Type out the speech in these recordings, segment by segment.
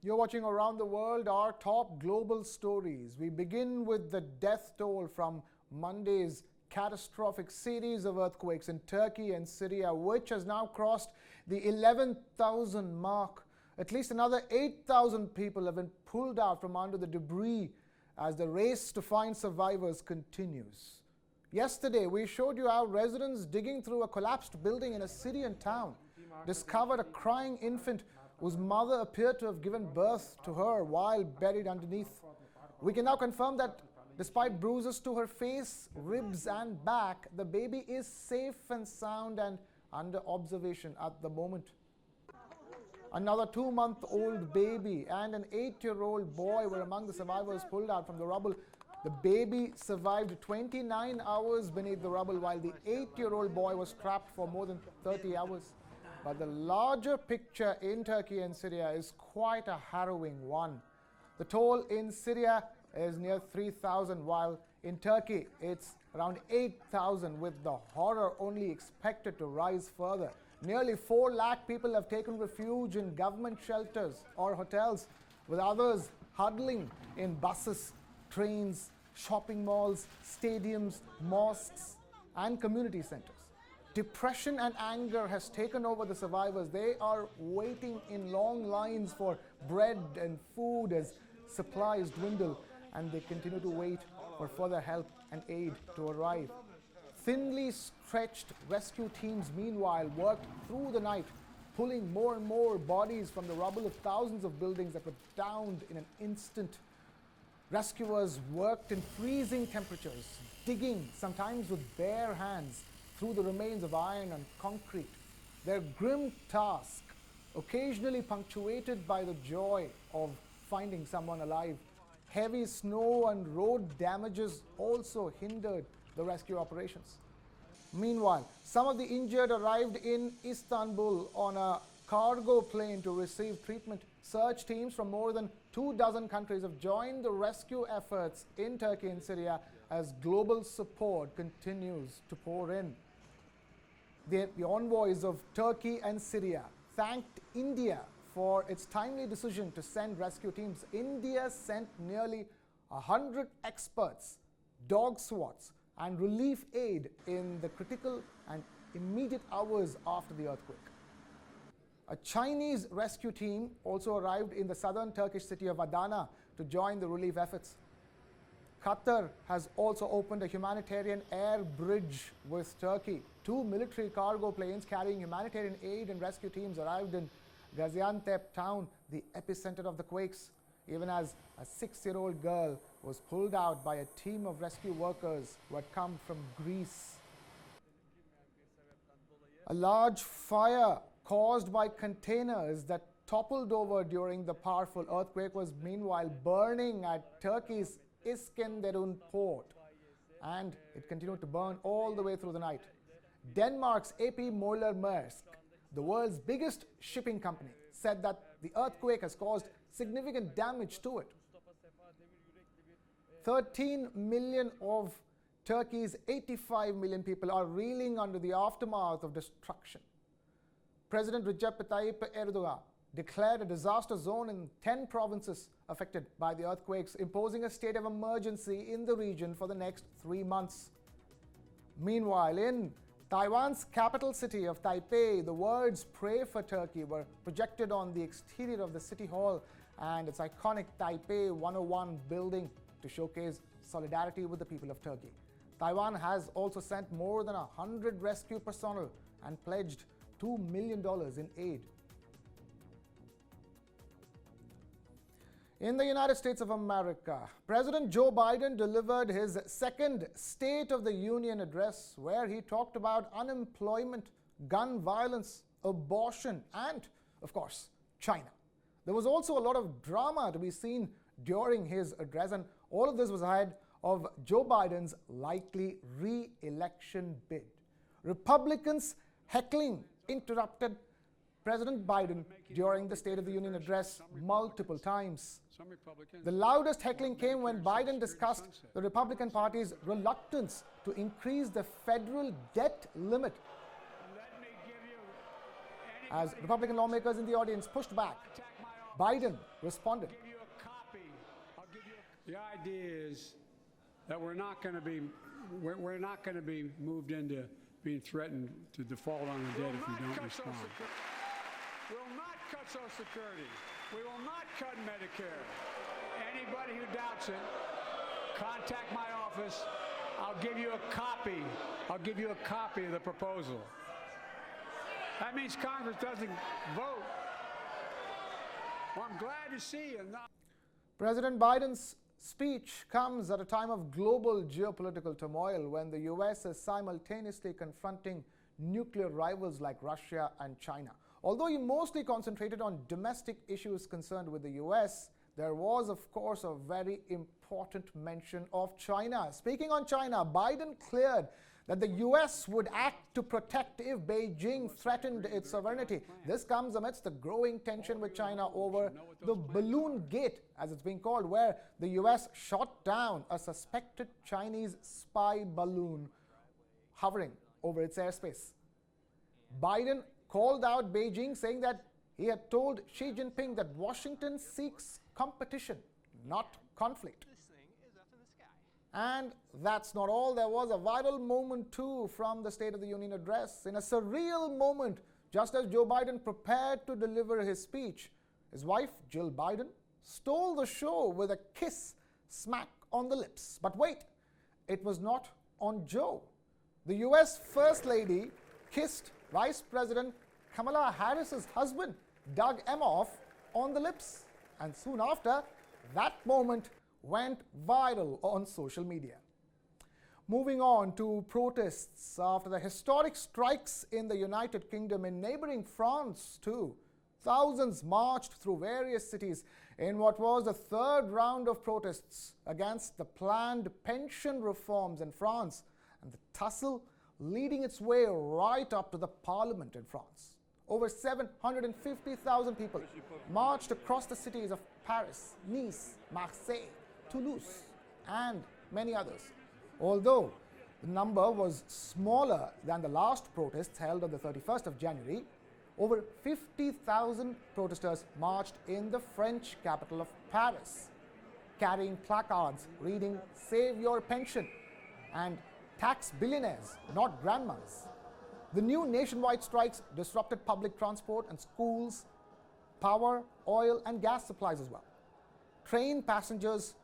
You're watching Around the World, our top global stories. We begin with the death toll from Monday's catastrophic series of earthquakes in Turkey and Syria, which has now crossed the 11,000 mark. At least another 8,000 people have been pulled out from under the debris as the race to find survivors continues. Yesterday, we showed you how residents digging through a collapsed building in a Syrian town discovered a crying infant whose mother appeared to have given birth to her while buried underneath. We can now confirm that despite bruises to her face, ribs and back, the baby is safe and sound and under observation at the moment. Another 2-month-old baby and an 8-year-old boy were among the survivors pulled out from the rubble. The baby survived 29 hours beneath the rubble, while the 8-year-old boy was trapped for more than 30 hours. But the larger picture in Turkey and Syria is quite a harrowing one. The toll in Syria is near 3,000, while in Turkey it's around 8,000, with the horror only expected to rise further. Nearly 4 lakh people have taken refuge in government shelters or hotels, with others huddling in buses, trains, shopping malls, stadiums, mosques, and community centers. Depression and anger has taken over the survivors. They are waiting in long lines for bread and food as supplies dwindle, and they continue to wait for further help and aid to arrive. Thinly stretched rescue teams, meanwhile, worked through the night, pulling more and more bodies from the rubble of thousands of buildings that were downed in an instant. Rescuers worked in freezing temperatures, digging, sometimes with bare hands, through the remains of iron and concrete. Their grim task, occasionally punctuated by the joy of finding someone alive. Heavy snow and road damages also hindered the rescue operations. Meanwhile, some of the injured arrived in Istanbul on a cargo plane to receive treatment. Search teams from more than 24 countries have joined the rescue efforts in Turkey and Syria as global support continues to pour in. The envoys of Turkey and Syria thanked India for its timely decision to send rescue teams. India sent nearly 100 experts, dog squads, and relief aid in the critical and immediate hours after the earthquake. A Chinese rescue team also arrived in the southern Turkish city of Adana to join the relief efforts. Qatar has also opened a humanitarian air bridge with Turkey. 2 military cargo planes carrying humanitarian aid and rescue teams arrived in Gaziantep town, the epicenter of the quakes, even as a 6-year-old girl was pulled out by a team of rescue workers who had come from Greece. A large fire caused by containers that toppled over during the powerful earthquake was meanwhile burning at Turkey's Iskenderun port, and it continued to burn all the way through the night. Denmark's AP Møller-Mærsk, the world's biggest shipping company, said that the earthquake has caused significant damage to it. 13 million of Turkey's 85 million people are reeling under the aftermath of destruction. President Recep Tayyip Erdogan declared a disaster zone in 10 provinces affected by the earthquakes, imposing a state of emergency in the region for the next 3 months. Meanwhile, in Taiwan's capital city of Taipei, the words "Pray for Turkey" were projected on the exterior of the city hall and its iconic Taipei 101 building to showcase solidarity with the people of Turkey. Taiwan has also sent more than 100 rescue personnel and pledged $2 million in aid. In the United States of America, President Joe Biden delivered his second State of the Union address, where he talked about unemployment, gun violence, abortion, and, of course, China. There was also a lot of drama to be seen during his address, and all of this was ahead of Joe Biden's likely re-election bid. Republicans heckling interrupted President Biden during the State of the Union address multiple times. The loudest heckling came when Biden discussed the Republican Party's reluctance to increase the federal debt limit, as Republican lawmakers in the audience pushed back. Biden responded. I'll give you a copy. The idea is that we're not going to be moved into being threatened to default on the debt if we don't respond. We will not cut Social Security. We will not cut Medicare. Anybody who doubts it, contact my office. I'll give you a copy. I'll give you a copy of the proposal. That means Congress doesn't vote. Well, I'm glad to see you. President Biden's speech comes at a time of global geopolitical turmoil when the U.S. is simultaneously confronting nuclear rivals like Russia and China. Although he mostly concentrated on domestic issues concerned with the U.S., there was, of course, a very important mention of China. Speaking on China, Biden cleared that the U.S. would act to protect if Beijing threatened its sovereignty. This comes amidst the growing tension with China over the balloon gate, as it's being called, where the U.S. shot down a suspected Chinese spy balloon hovering over its airspace. Biden called out Beijing, saying that he had told Xi Jinping that Washington seeks competition, not conflict. And that's not all. There was a viral moment too from the State of the Union address. In a surreal moment, just as Joe Biden prepared to deliver his speech, his wife, Jill Biden, stole the show with a kiss smack on the lips. But wait, it was not on Joe. The US First Lady kissed Vice President Kamala Harris's husband, Doug Emhoff, on the lips. And soon after, that moment went viral on social media. Moving on to protests after the historic strikes in the United Kingdom, in neighboring France too. Thousands marched through various cities in what was the third round of protests against the planned pension reforms in France, and the tussle leading its way right up to the parliament in France. Over 750,000 people marched across the cities of Paris, Nice, Marseille, Toulouse, and many others. Although the number was smaller than the last protests held on the 31st of January, over 50,000 protesters marched in the French capital of Paris, carrying placards reading "Save your pension" and "Tax billionaires, not grandmas." The new nationwide strikes disrupted public transport and schools, power, oil, and gas supplies as well. Train passengers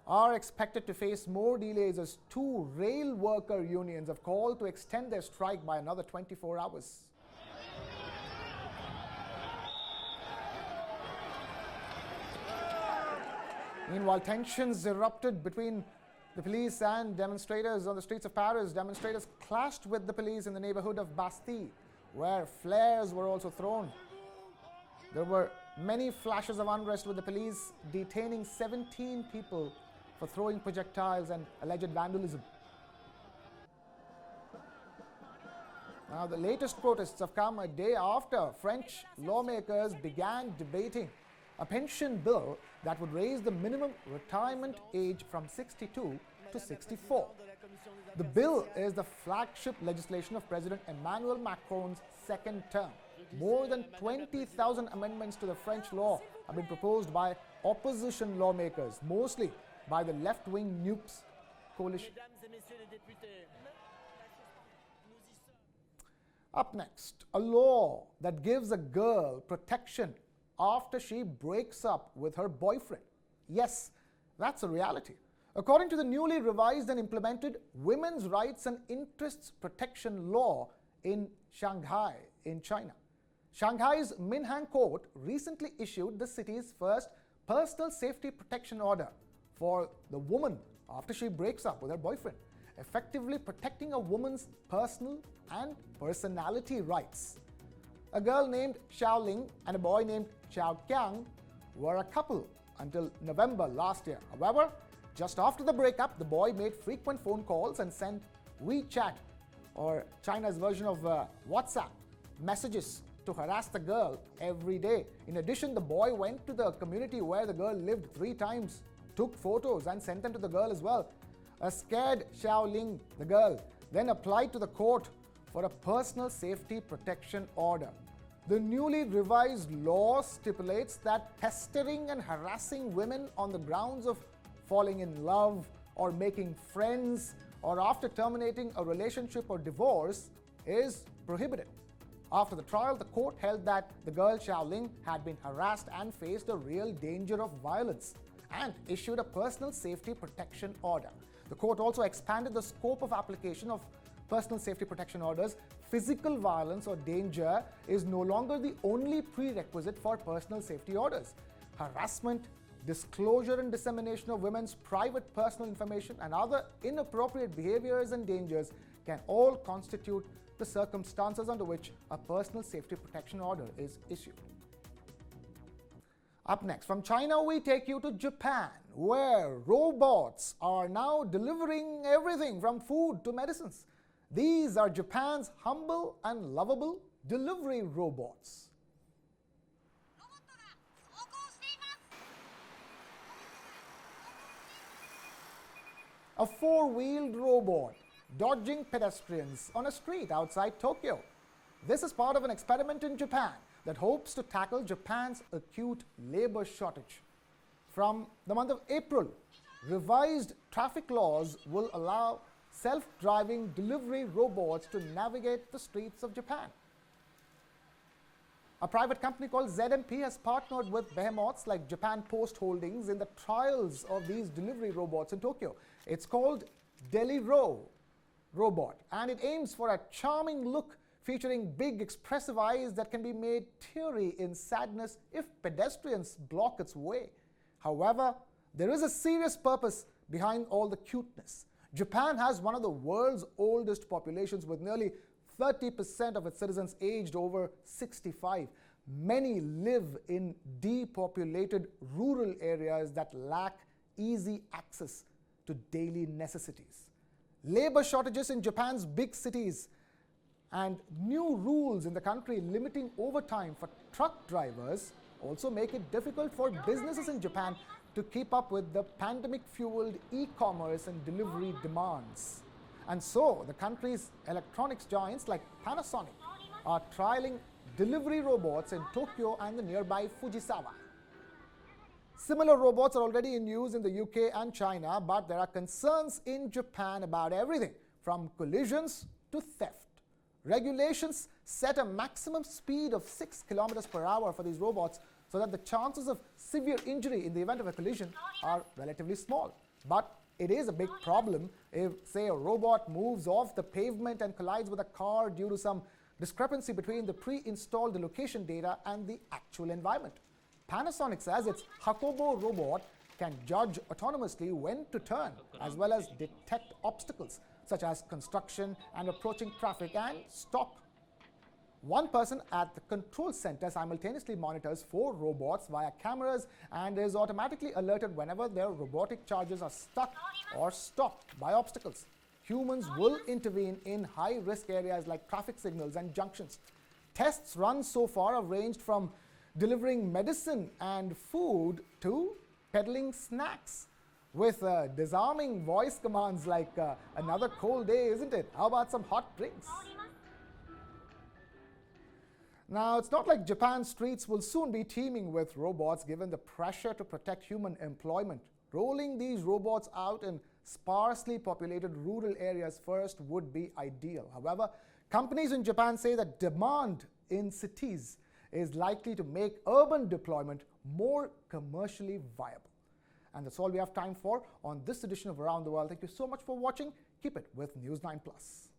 are expected to face more delays as two rail worker unions have called to extend their strike by another 24 hours. Meanwhile, tensions erupted between the police and demonstrators on the streets of Paris. Demonstrators clashed with the police in the neighborhood of Bastille, where flares were also thrown. There were many flashes of unrest, with the police detaining 17 people for throwing projectiles and alleged vandalism. Now, the latest protests have come a day after French lawmakers began debating a pension bill that would raise the minimum retirement age from 62 to 64. The bill is the flagship legislation of President Emmanuel Macron's second term. More than 20,000 amendments to the French law have been proposed by opposition lawmakers, mostly by the left-wing NUPES coalition. Up next, a law that gives a girl protection after she breaks up with her boyfriend. Yes, that's a reality. According to the newly revised and implemented Women's Rights and Interests Protection Law in Shanghai, in China. Shanghai's Minhang Court recently issued the city's first personal safety protection order for the woman after she breaks up with her boyfriend, effectively protecting a woman's personal and personality rights. A girl named Xiaoling and a boy named Xiao Qiang were a couple until November last year. However, just after the breakup, the boy made frequent phone calls and sent WeChat, or China's version of WhatsApp, messages to harass the girl every day. In addition, the boy went to the community where the girl lived 3 times, took photos and sent them to the girl as well. A scared Xiaoling, the girl, then applied to the court for a personal safety protection order. The newly revised law stipulates that pestering and harassing women on the grounds of falling in love or making friends or after terminating a relationship or divorce is prohibited. After the trial, the court held that the girl Xiaoling had been harassed and faced a real danger of violence and issued a personal safety protection order. The court also expanded the scope of application of personal safety protection orders. Physical violence or danger is no longer the only prerequisite for personal safety orders. Harassment, disclosure and dissemination of women's private personal information, and other inappropriate behaviors and dangers can all constitute the circumstances under which a personal safety protection order is issued. Up next, from China, we take you to Japan, where robots are now delivering everything from food to medicines. These are Japan's humble and lovable delivery robots. A four-wheeled robot dodging pedestrians on a street outside Tokyo. This is part of an experiment in Japan that hopes to tackle Japan's acute labor shortage. From the month of April, revised traffic laws will allow self-driving delivery robots to navigate the streets of Japan. A private company called ZMP has partnered with behemoths like Japan Post Holdings in the trials of these delivery robots in Tokyo. It's called Deliro robot, and it aims for a charming look featuring big expressive eyes that can be made teary in sadness if pedestrians block its way. However, there is a serious purpose behind all the cuteness. Japan has one of the world's oldest populations, with nearly 30% of its citizens aged over 65. Many live in depopulated rural areas that lack easy access to daily necessities. Labor shortages in Japan's big cities and new rules in the country limiting overtime for truck drivers also make it difficult for businesses in Japan to keep up with the pandemic-fueled e-commerce and delivery demands. And so, the country's electronics giants like Panasonic are trialing delivery robots in Tokyo and the nearby Fujisawa. Similar robots are already in use in the UK and China, but there are concerns in Japan about everything from collisions to theft. Regulations set a maximum speed of 6 kilometers per hour for these robots so that the chances of severe injury in the event of a collision are relatively small. But it is a big problem if, say, a robot moves off the pavement and collides with a car due to some discrepancy between the pre-installed location data and the actual environment. Panasonic says its Hakobo robot can judge autonomously when to turn, as well as detect obstacles such as construction and approaching traffic and stop. One person at the control center simultaneously monitors 4 robots via cameras and is automatically alerted whenever their robotic charges are stuck or stopped by obstacles. Humans will intervene in high-risk areas like traffic signals and junctions. Tests run so far have ranged from delivering medicine and food to peddling snacks with disarming voice commands like another cold day, isn't it? How about some hot drinks? Now, it's not like Japan's streets will soon be teeming with robots given the pressure to protect human employment. Rolling these robots out in sparsely populated rural areas first would be ideal. However, companies in Japan say that demand in cities is likely to make urban deployment more commercially viable. And that's all we have time for on this edition of Around the World. Thank you so much for watching. Keep it with News 9 Plus.